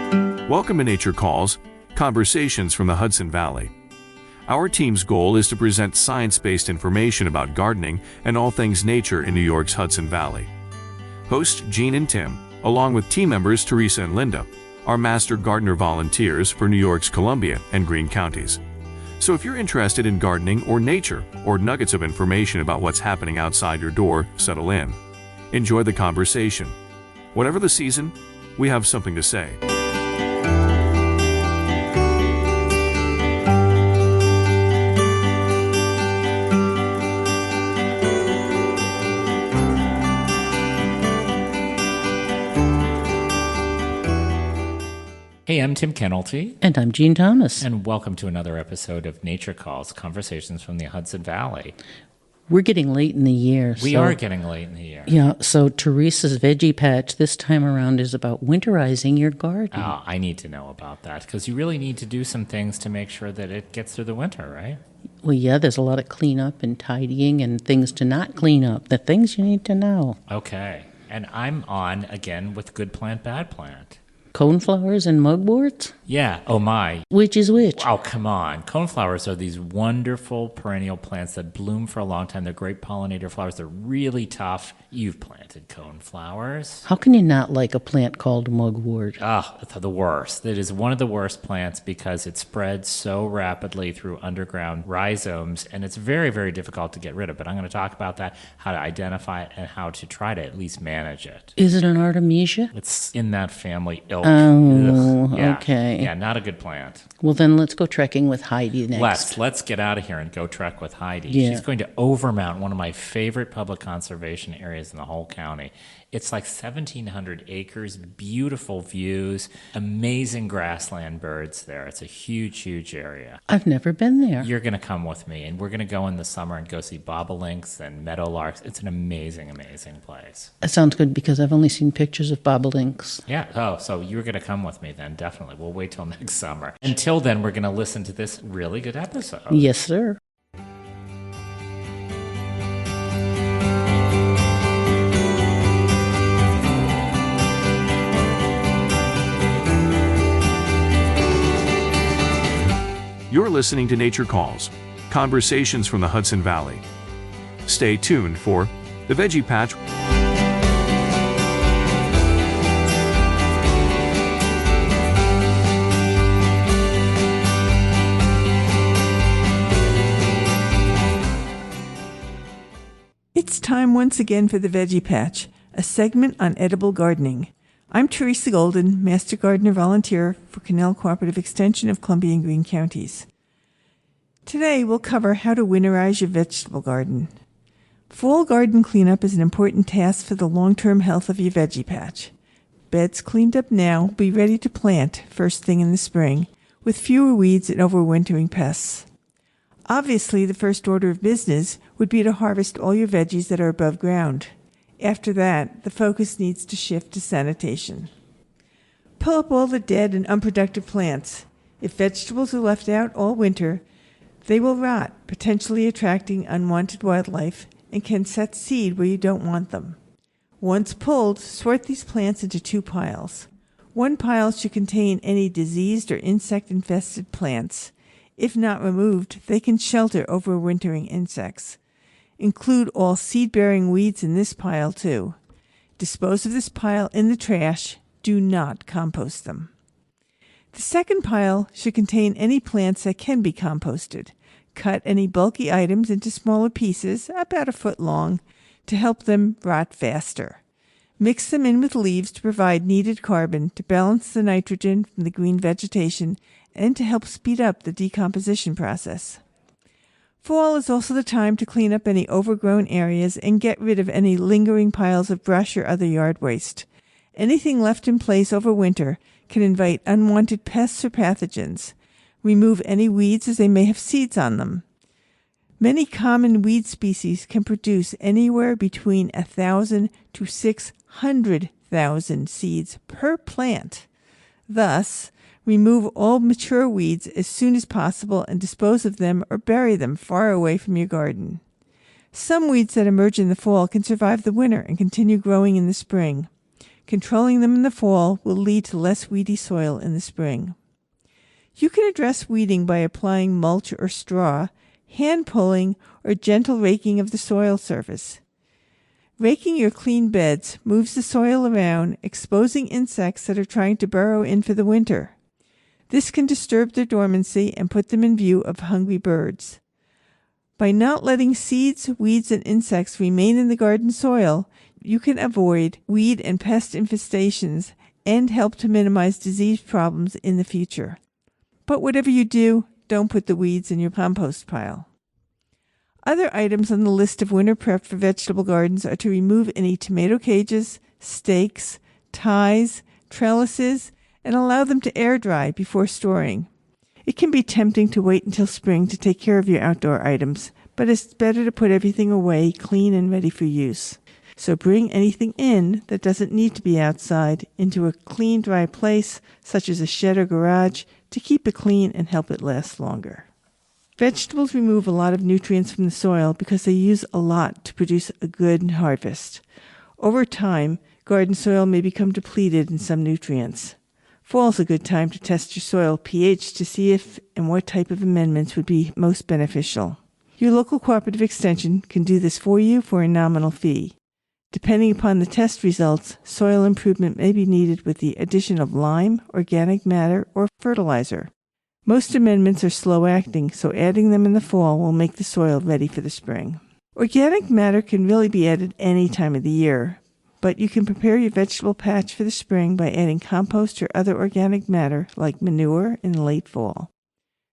Welcome to Nature Calls, Conversations from the Hudson Valley. Our team's goal is to present science-based information about gardening and all things nature in New York's Hudson Valley. Hosts Jean and Tim, along with team members Teresa and Linda, are master gardener volunteers for New York's Columbia and Greene counties. So if you're interested in gardening or nature, or nuggets of information about what's happening outside your door, settle in. Enjoy the conversation. Whatever the season, we have something to say. Hey, I'm Tim Kennelty. And I'm Jean Thomas. And welcome to another episode of Nature Calls, Conversations from the Hudson Valley. We're getting late in the year. We are getting late in the year. Yeah, so Teresa's Veggie Patch this time around is about winterizing your garden. Oh, I need to know about that, because you really need to do some things to make sure that it gets through the winter, right? Well, yeah, there's a lot of cleanup and tidying and things to not clean up, the things you need to know. Okay, and I'm on, again, with Good Plant, Bad Plant. Coneflowers and mugworts? Yeah, oh my. Which is which? Oh, come on. Coneflowers are these wonderful perennial plants that bloom for a long time. They're great pollinator flowers. They're really tough. You've planted coneflowers. How can you not like a plant called mugwort? Oh, it's the worst. It is one of the worst plants because it spreads so rapidly through underground rhizomes, and it's very, very difficult to get rid of. But I'm going to talk about that, how to identify it, and how to try to at least manage it. Is it an artemisia? It's in that family ilk. Oh, yeah. Okay. Yeah, not a good plant. Well, then let's go trekking with Heidi next. Let's get out of here and go trek with Heidi. Yeah. She's going to Overmountain, one of my favorite public conservation areas in the whole county. It's like 1,700 acres, beautiful views, amazing grassland birds there. It's a huge, huge area. I've never been there. You're going to come with me, and we're going to go in the summer and go see bobolinks and meadowlarks. It's an amazing, amazing place. That sounds good because I've only seen pictures of bobolinks. Yeah. Oh, so you're going to come with me then, definitely. We'll wait till next summer. Until then, we're going to listen to this really good episode. Yes, sir. You're listening to Nature Calls, Conversations from the Hudson Valley. Stay tuned for the Veggie Patch. It's time once again for the Veggie Patch, a segment on edible gardening. I'm Teresa Golden, Master Gardener Volunteer for Canal Cooperative Extension of Columbia and Greene counties. Today we'll cover how to winterize your vegetable garden. Fall garden cleanup is an important task for the long-term health of your veggie patch. Beds cleaned up now will be ready to plant first thing in the spring, with fewer weeds and overwintering pests. Obviously, the first order of business would be to harvest all your veggies that are above ground. After that, the focus needs to shift to sanitation. Pull up all the dead and unproductive plants. If vegetables are left out all winter, they will rot, potentially attracting unwanted wildlife, and can set seed where you don't want them. Once pulled, sort these plants into two piles. One pile should contain any diseased or insect-infested plants. If not removed, they can shelter overwintering insects. Include all seed-bearing weeds in this pile, too. Dispose of this pile in the trash. Do not compost them. The second pile should contain any plants that can be composted. Cut any bulky items into smaller pieces, about a foot long, to help them rot faster. Mix them in with leaves to provide needed carbon to balance the nitrogen from the green vegetation and to help speed up the decomposition process. Fall is also the time to clean up any overgrown areas and get rid of any lingering piles of brush or other yard waste. Anything left in place over winter can invite unwanted pests or pathogens. Remove any weeds as they may have seeds on them. Many common weed species can produce anywhere between 1,000 to 600,000 seeds per plant. Thus, remove all mature weeds as soon as possible and dispose of them or bury them far away from your garden. Some weeds that emerge in the fall can survive the winter and continue growing in the spring. Controlling them in the fall will lead to less weedy soil in the spring. You can address weeding by applying mulch or straw, hand pulling, or gentle raking of the soil surface. Raking your clean beds moves the soil around, exposing insects that are trying to burrow in for the winter. This can disturb their dormancy and put them in view of hungry birds. By not letting seeds, weeds, and insects remain in the garden soil, you can avoid weed and pest infestations and help to minimize disease problems in the future. But whatever you do, don't put the weeds in your compost pile. Other items on the list of winter prep for vegetable gardens are to remove any tomato cages, stakes, ties, trellises, and allow them to air dry before storing. It can be tempting to wait until spring to take care of your outdoor items, but it's better to put everything away clean and ready for use. So bring anything in that doesn't need to be outside into a clean, dry place, such as a shed or garage, to keep it clean and help it last longer. Vegetables remove a lot of nutrients from the soil because they use a lot to produce a good harvest. Over time, garden soil may become depleted in some nutrients. Fall is a good time to test your soil pH to see if and what type of amendments would be most beneficial. Your local cooperative extension can do this for you for a nominal fee. Depending upon the test results, soil improvement may be needed with the addition of lime, organic matter, or fertilizer. Most amendments are slow-acting, so adding them in the fall will make the soil ready for the spring. Organic matter can really be added any time of the year, but you can prepare your vegetable patch for the spring by adding compost or other organic matter like manure in late fall.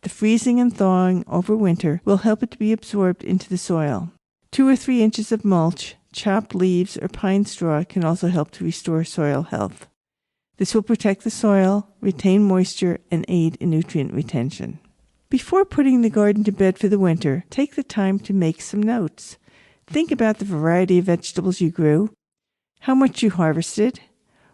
The freezing and thawing over winter will help it to be absorbed into the soil. 2 or 3 inches of mulch, chopped leaves, or pine straw can also help to restore soil health. This will protect the soil, retain moisture, and aid in nutrient retention. Before putting the garden to bed for the winter, take the time to make some notes. Think about the variety of vegetables you grew, how much you harvested,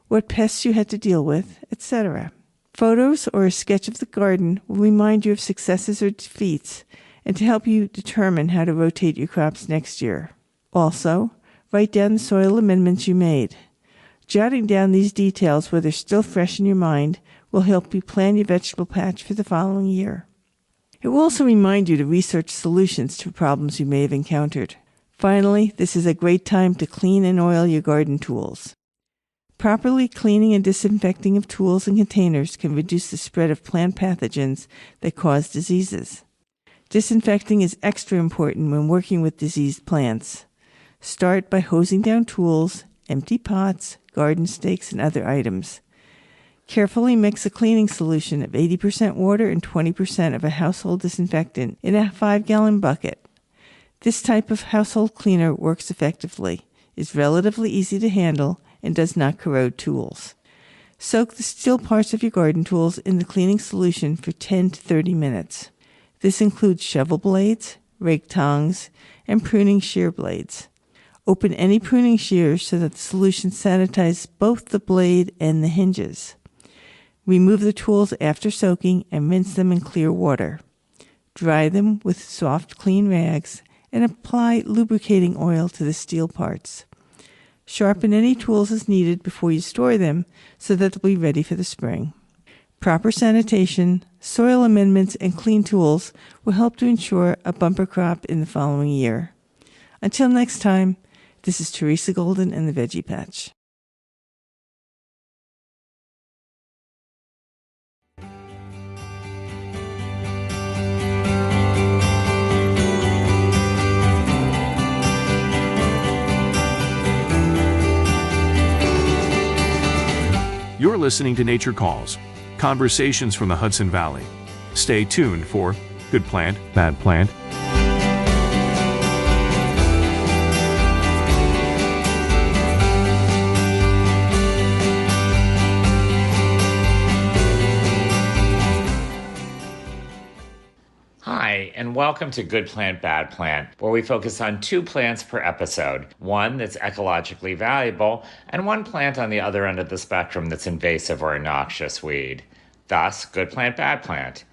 what pests you had to deal with, etc. Photos or a sketch of the garden will remind you of successes or defeats and to help you determine how to rotate your crops next year. Also, write down the soil amendments you made. Jotting down these details while they're still fresh in your mind will help you plan your vegetable patch for the following year. It will also remind you to research solutions to problems you may have encountered. Finally, this is a great time to clean and oil your garden tools. Properly cleaning and disinfecting of tools and containers can reduce the spread of plant pathogens that cause diseases. Disinfecting is extra important when working with diseased plants. Start by hosing down tools, empty pots, garden stakes, and other items. Carefully mix a cleaning solution of 80% water and 20% of a household disinfectant in a 5-gallon bucket. This type of household cleaner works effectively, is relatively easy to handle, and does not corrode tools. Soak the steel parts of your garden tools in the cleaning solution for 10 to 30 minutes. This includes shovel blades, rake tongs, and pruning shear blades. Open any pruning shears so that the solution sanitizes both the blade and the hinges. Remove the tools after soaking and rinse them in clear water. Dry them with soft, clean rags and apply lubricating oil to the steel parts. Sharpen any tools as needed before you store them so that they'll be ready for the spring. Proper sanitation, soil amendments, and clean tools will help to ensure a bumper crop in the following year. Until next time, this is Teresa Golden and the Veggie Patch. You're listening to Nature Calls, conversations from the Hudson Valley. Stay tuned for Good Plant, Bad Plant. Hi, and welcome to Good Plant, Bad Plant, where we focus on 2 plants per episode, one that's ecologically valuable, and one plant on the other end of the spectrum that's invasive or a noxious weed. Thus, Good Plant, Bad Plant.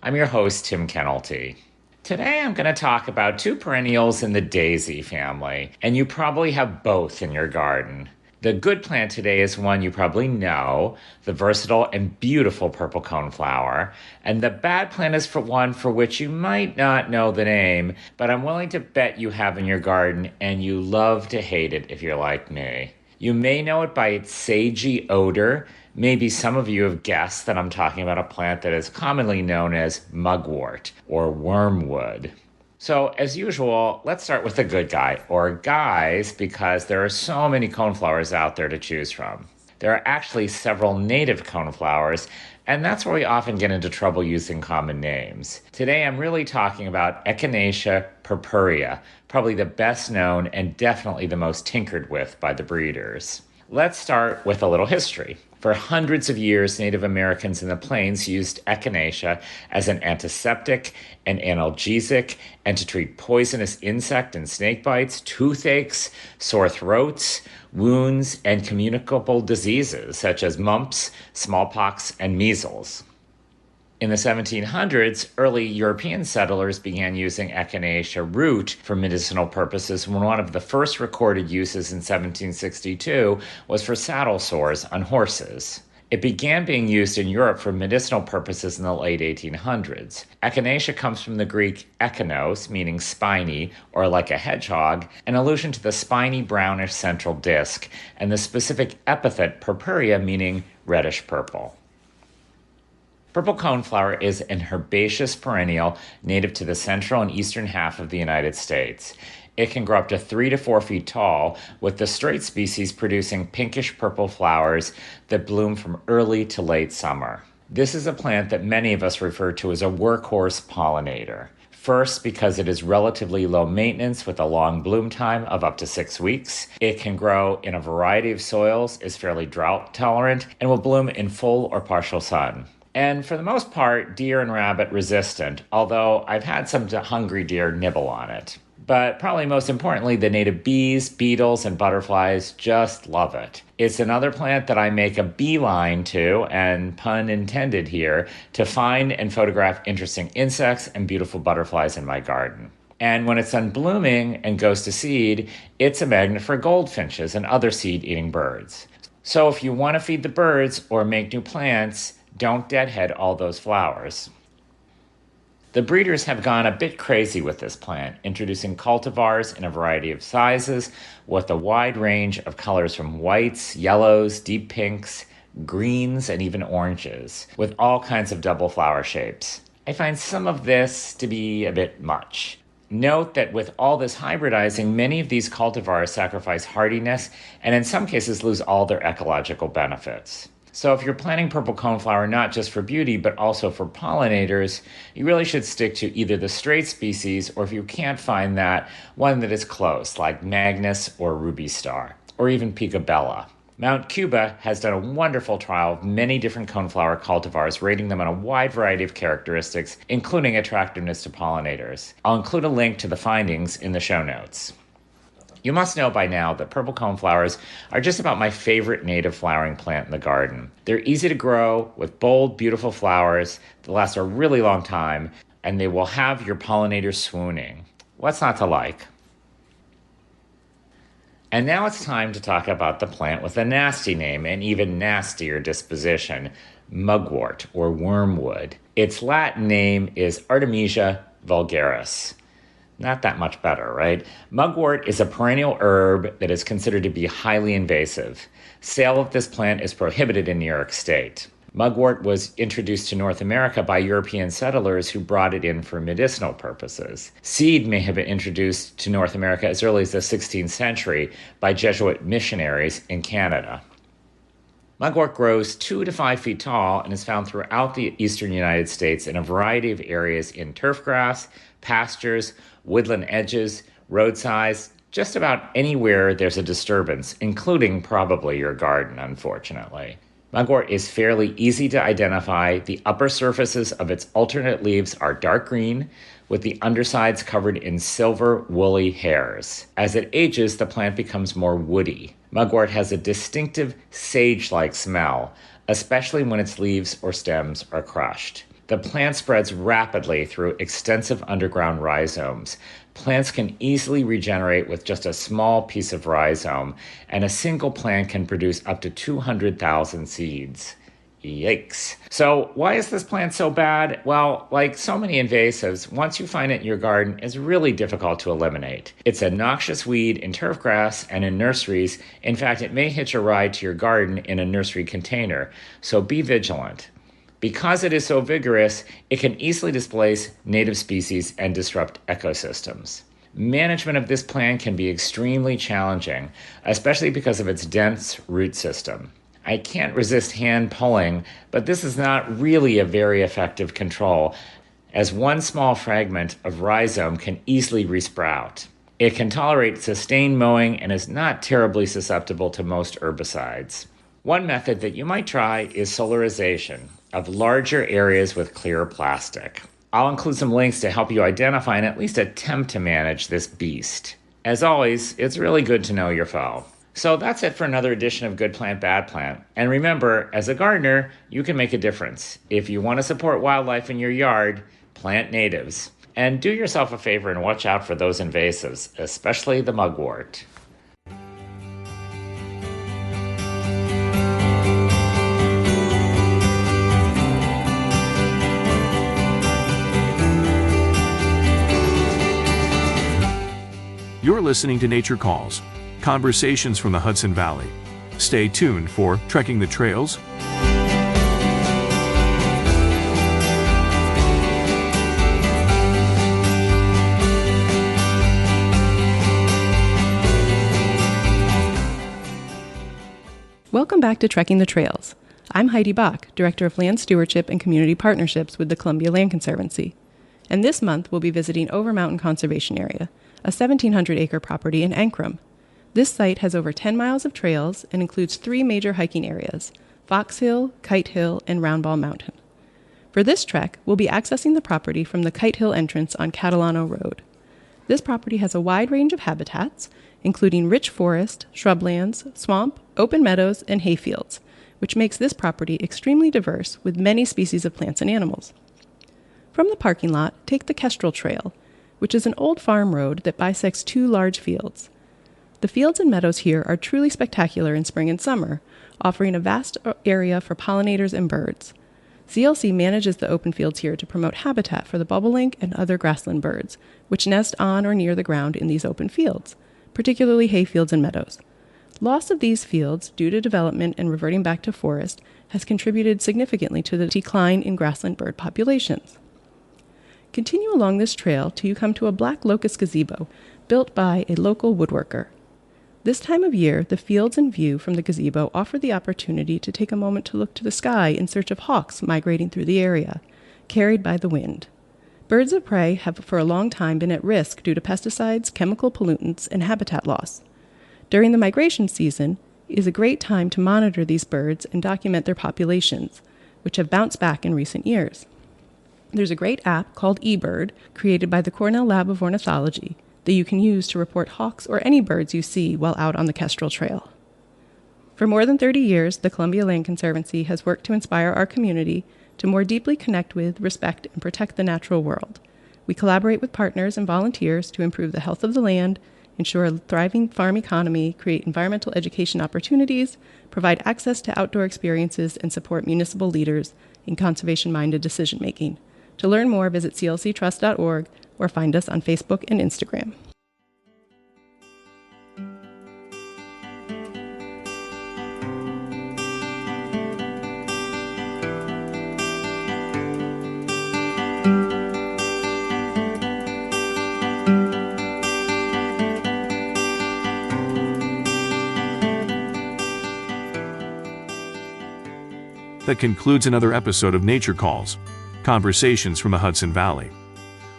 I'm your host, Tim Kennelty. Today I'm going to talk about 2 perennials in the daisy family, and you probably have both in your garden. The good plant today is one you probably know, the versatile and beautiful purple coneflower. And the bad plant is one for which you might not know the name, but I'm willing to bet you have in your garden and you love to hate it if you're like me. You may know it by its sagey odor. Maybe some of you have guessed that I'm talking about a plant that is commonly known as mugwort or wormwood. So, as usual, let's start with the good guy, or guys, because there are so many coneflowers out there to choose from. There are actually several native coneflowers, and that's where we often get into trouble using common names. Today, I'm really talking about Echinacea purpurea, probably the best known and definitely the most tinkered with by the breeders. Let's start with a little history. For hundreds of years, Native Americans in the plains used echinacea as an antiseptic, an analgesic, and to treat poisonous insect and snake bites, toothaches, sore throats, wounds, and communicable diseases such as mumps, smallpox, and measles. In the 1700s, early European settlers began using echinacea root for medicinal purposes when one of the first recorded uses in 1762 was for saddle sores on horses. It began being used in Europe for medicinal purposes in the late 1800s. Echinacea comes from the Greek echinos, meaning spiny or like a hedgehog, an allusion to the spiny brownish central disc, and the specific epithet purpurea, meaning reddish purple. Purple coneflower is an herbaceous perennial native to the central and eastern half of the United States. It can grow up to 3 to 4 feet tall, with the straight species producing pinkish purple flowers that bloom from early to late summer. This is a plant that many of us refer to as a workhorse pollinator. First, because it is relatively low maintenance with a long bloom time of up to 6 weeks. It can grow in a variety of soils, is fairly drought tolerant, and will bloom in full or partial sun. And for the most part, deer and rabbit resistant, although I've had some hungry deer nibble on it. But probably most importantly, the native bees, beetles, and butterflies just love it. It's another plant that I make a beeline to, and pun intended here, to find and photograph interesting insects and beautiful butterflies in my garden. And when it's done blooming and goes to seed, it's a magnet for goldfinches and other seed-eating birds. So if you want to feed the birds or make new plants, don't deadhead all those flowers. The breeders have gone a bit crazy with this plant, introducing cultivars in a variety of sizes with a wide range of colors from whites, yellows, deep pinks, greens, and even oranges, with all kinds of double flower shapes. I find some of this to be a bit much. Note that with all this hybridizing, many of these cultivars sacrifice hardiness and in some cases lose all their ecological benefits. So if you're planting purple coneflower not just for beauty, but also for pollinators, you really should stick to either the straight species, or if you can't find that, one that is close, like Magnus or Ruby Star, or even Picobella. Mount Cuba has done a wonderful trial of many different coneflower cultivars, rating them on a wide variety of characteristics, including attractiveness to pollinators. I'll include a link to the findings in the show notes. You must know by now that purple coneflowers are just about my favorite native flowering plant in the garden. They're easy to grow with bold, beautiful flowers that last a really long time, and they will have your pollinators swooning. What's not to like? And now it's time to talk about the plant with a nasty name and even nastier disposition, mugwort or wormwood. Its Latin name is Artemisia vulgaris. Not that much better, right? Mugwort is a perennial herb that is considered to be highly invasive. Sale of this plant is prohibited in New York State. Mugwort was introduced to North America by European settlers who brought it in for medicinal purposes. Seed may have been introduced to North America as early as the 16th century by Jesuit missionaries in Canada. Mugwort grows 2 to 5 feet tall and is found throughout the eastern United States in a variety of areas in turf grass, pastures, woodland edges, roadsides, just about anywhere there's a disturbance, including probably your garden, unfortunately. Mugwort is fairly easy to identify. The upper surfaces of its alternate leaves are dark green, with the undersides covered in silver, woolly hairs. As it ages, the plant becomes more woody. Mugwort has a distinctive sage-like smell, especially when its leaves or stems are crushed. The plant spreads rapidly through extensive underground rhizomes. Plants can easily regenerate with just a small piece of rhizome, and a single plant can produce up to 200,000 seeds. Yikes. So why is this plant so bad? Well, like so many invasives, once you find it in your garden, it's really difficult to eliminate. It's a noxious weed in turf grass and in nurseries. In fact, it may hitch a ride to your garden in a nursery container, so be vigilant. Because it is so vigorous, it can easily displace native species and disrupt ecosystems. Management of this plant can be extremely challenging, especially because of its dense root system. I can't resist hand pulling, but this is not really a very effective control, as one small fragment of rhizome can easily resprout. It can tolerate sustained mowing and is not terribly susceptible to most herbicides. One method that you might try is solarization of larger areas with clear plastic. I'll include some links to help you identify and at least attempt to manage this beast. As always, it's really good to know your foe. So that's it for another edition of Good Plant, Bad Plant. And remember, as a gardener, you can make a difference. If you want to support wildlife in your yard, plant natives. And do yourself a favor and watch out for those invasives, especially the mugwort. You're listening to Nature Calls, conversations from the Hudson Valley. Stay tuned for Trekking the Trails, Welcome back to Trekking the Trails. I'm Heidi Bach, Director of Land Stewardship and Community Partnerships with the Columbia Land Conservancy. And this month we'll be visiting Overmountain Conservation Area, a 1,700-acre property in Ankrum. This site has over 10 miles of trails and includes 3 major hiking areas, Fox Hill, Kite Hill, and Roundball Mountain. For this trek, we'll be accessing the property from the Kite Hill entrance on Catalano Road. This property has a wide range of habitats, including rich forest, shrublands, swamp, open meadows, and hayfields, which makes this property extremely diverse with many species of plants and animals. From the parking lot, take the Kestrel Trail, which is an old farm road that bisects 2 large fields. The fields and meadows here are truly spectacular in spring and summer, offering a vast area for pollinators and birds. CLC manages the open fields here to promote habitat for the bobolink and other grassland birds, which nest on or near the ground in these open fields, particularly hayfields and meadows. Loss of these fields, due to development and reverting back to forest, has contributed significantly to the decline in grassland bird populations. Continue along this trail till you come to a black locust gazebo built by a local woodworker. This time of year, the fields and view from the gazebo offer the opportunity to take a moment to look to the sky in search of hawks migrating through the area, carried by the wind. Birds of prey have for a long time been at risk due to pesticides, chemical pollutants, and habitat loss. During the migration season, it is a great time to monitor these birds and document their populations, which have bounced back in recent years. There's a great app called eBird, created by the Cornell Lab of Ornithology, that you can use to report hawks or any birds you see while out on the Kestrel Trail. For more than 30 years, the Columbia Land Conservancy has worked to inspire our community to more deeply connect with, respect, and protect the natural world. We collaborate with partners and volunteers to improve the health of the land, ensure a thriving farm economy, create environmental education opportunities, provide access to outdoor experiences, and support municipal leaders in conservation-minded decision-making. To learn more, visit clctrust.org or find us on Facebook and Instagram. That concludes another episode of Nature Calls, conversations from the Hudson Valley.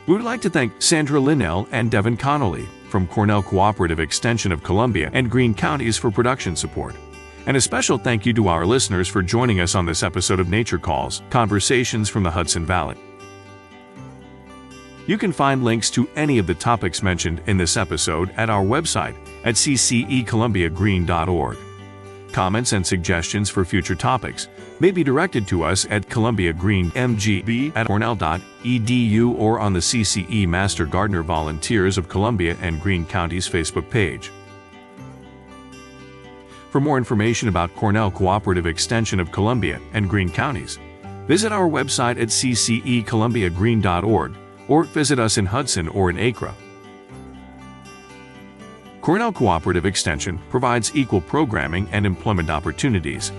We would like to thank Sandra Linnell and Devin Connolly from Cornell Cooperative Extension of Columbia and Greene Counties for production support. And a special thank you to our listeners for joining us on this episode of Nature Calls, conversations from the Hudson Valley. You can find links to any of the topics mentioned in this episode at our website at ccecolumbiagreen.org. Comments and suggestions for future topics may be directed to us at columbiagreenmgb@cornell.edu or on the CCE Master Gardener Volunteers of Columbia and Greene Counties Facebook page. For more information about Cornell Cooperative Extension of Columbia and Greene Counties, visit our website at ccecolumbiagreen.org or visit us in Hudson or in Acre. Cornell Cooperative Extension provides equal programming and employment opportunities